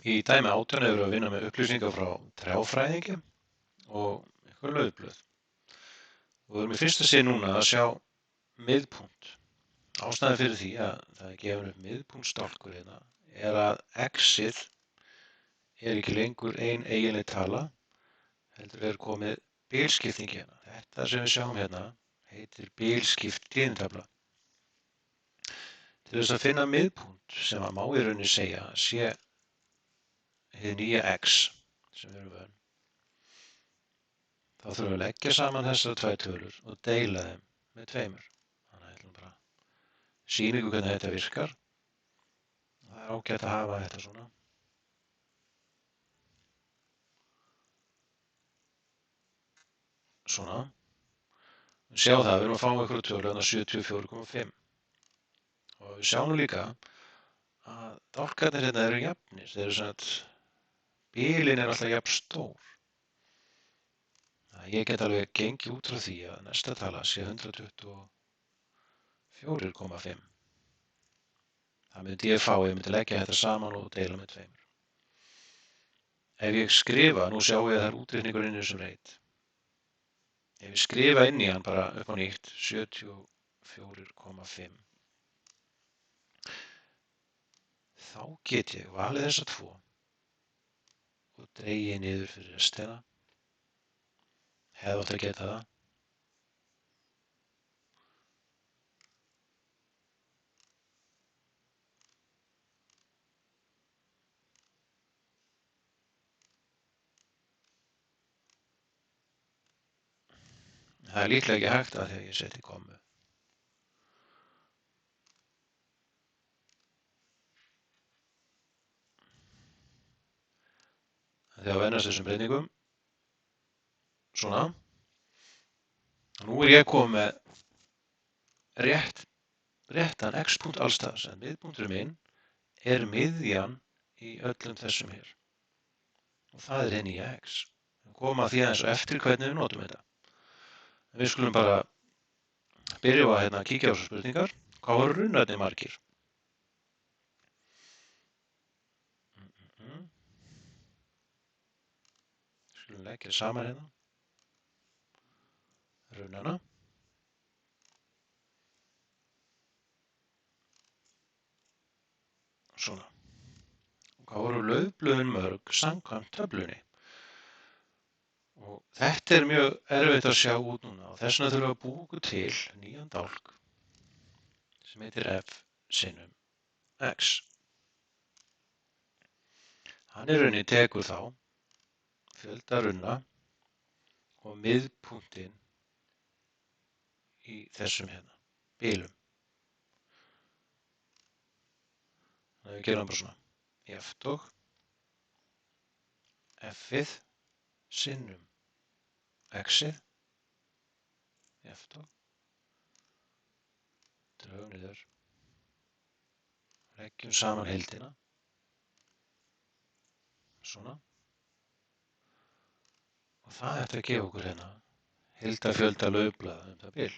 Í dæmi 18 erum við að vinna með upplýsingar frá trjáfræðingi og einhver laufblöð. Og við erum í fyrsta sinn núna að sjá miðpunkt. Ástæðan fyrir því að það er gefin upp miðpunktstálkur hérna er að x-ið er ekki lengur ein eiginleg tala, heldur er komið bilskipting hérna. Þetta sem við sjáum hérna heitir bilskipt tíðnitafla. Til þess að finna miðpunkt sem að má í rauninni segja sé hið nýja x sem við erum vön, þá þurfum við að leggja saman þessar tvær tölur og deila þeim með 2. Þannig að ég ætlum bara að sýna ykkur hvernig þetta virkar. Það er ágætt að hafa þetta svona. Svona. Sjá það, við erum að fá einhverju tölu, þannig að 74,5. Og við sjáum líka að dálkarnir hérna eru jafnir. Þeir eru svona að bilin er alltaf jafn stór. Ég get alveg gengið út frá því að næsta tala sé 124,5. Það myndi ég fá, ég myndi leggja þetta saman og deila með 2. Ef ég skrifa, nú sjáum við að það er útreikningur inn í þessum reit. Ef ég skrifa inn í hann bara upp á nýtt 74,5, þá get ég valið þessa 2 og dregið niður fyrir restina. Hefði átt að geta það. Það er líklega ekki hægt að þegar ég seti kommu. Þegar að venjast þessum breytingum. Svona. Nú er ég komið með réttan x-punkt allstaðar, en miðpunkturinn minn er miðjan í öllum þessum hér. Og það er hið nýja x. Við komum að því aðeins og eftir hvernig við notum þetta. En við skulum bara byrja á að kíkja á þessar spurningar. Hvað voru runnarnir margir? Skulum leggja saman hérna. Runnana. Svona. Hvað voru laufblöðin mörg samkvæmt töflunni? Og þetta er mjög erfitt að sjá út núna og þess vegna þurfum við að búa okkur til nýjan dálk sem heitir f sinnum x. Hann í rauninni tekur þá fjölda runna og miðpunktinn í þessum hérna bilum. Þannig að við gerum bara svona f-tók f-ið sinnum x-ið f-tók drögum niður leggjum saman heildina svona og það ætti að gefa okkur hérna heildarfjölda laufblaða það bil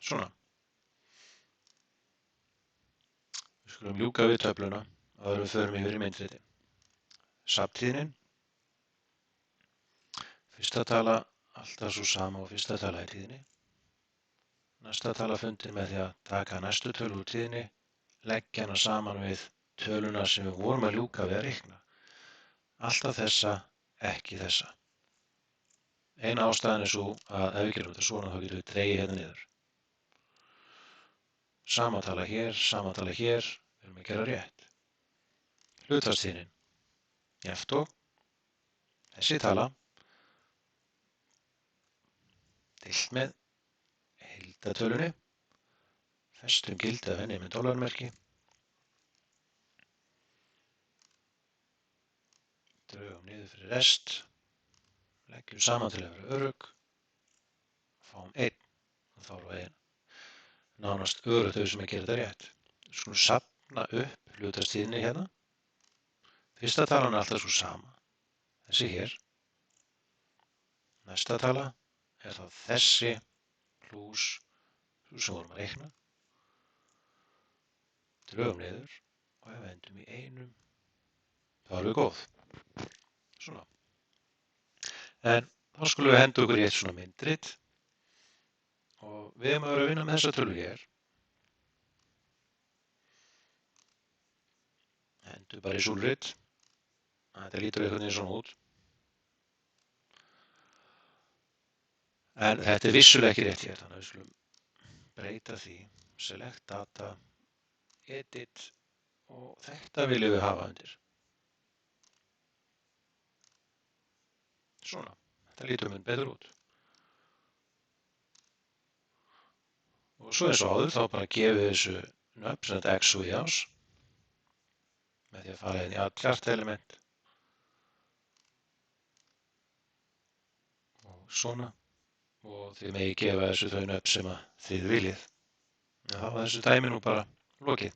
svona. Við skulum ljúka við töfluna áður en við förum yfir í myndriti. Safntíðnin. Fyrsta tala alltaf svo sama og fyrsta tala í tíðni. Næsta tala fundin með því að taka næstu tölu úr tíðni, leggja hana saman við töluna sem við vorum að ljúka við að reikna. Alltaf þessa, ekki þessa. Eina ástæðan er svo að ef við gerum þetta svona þá getum við dregið hérna niður. Sama tala hér, við erum að gera rétt. Hlutfallstíðnin. F-tók. Þessi tala. Deilt með heildartölunni. Festum gildi af henni með dollarmerki. Drögum niður fyrir rest. Leggjum saman til að vera örugg. Fáum 1. Og þá erum við nánast öruggt þau sem að gera þetta rétt. Við skulum safna upp hlutfallstíðninni hérna. Fyrsta talan er alltaf svo sama. Þessi hér. Næsta tala er þá þessi plús svo sem vorum að reikna. Drögum niður og ef við endum í einum. Það er alveg góð. Svona. En þá skulum við henda okkur í eitt svona myndrit og við erum að vera að vinna með þessa tölvu hér. Hendur bara í súlrit. Þetta lítur einhvern veginn svona út. En þetta er vissulega ekki rétt hér, þannig að við skulum breyta því. Select data, edit og þetta viljum við hafa undir. Svona, þetta lítur mun betur út. Og svo eins og áður þá bara gefum við þessu nöfn sem þetta X og Y ás með því að fara inn í allt element og svona og þið megi gefa þessu þau nöfn sem að þið viljið. En þá var þessu dæmi nú bara lokið.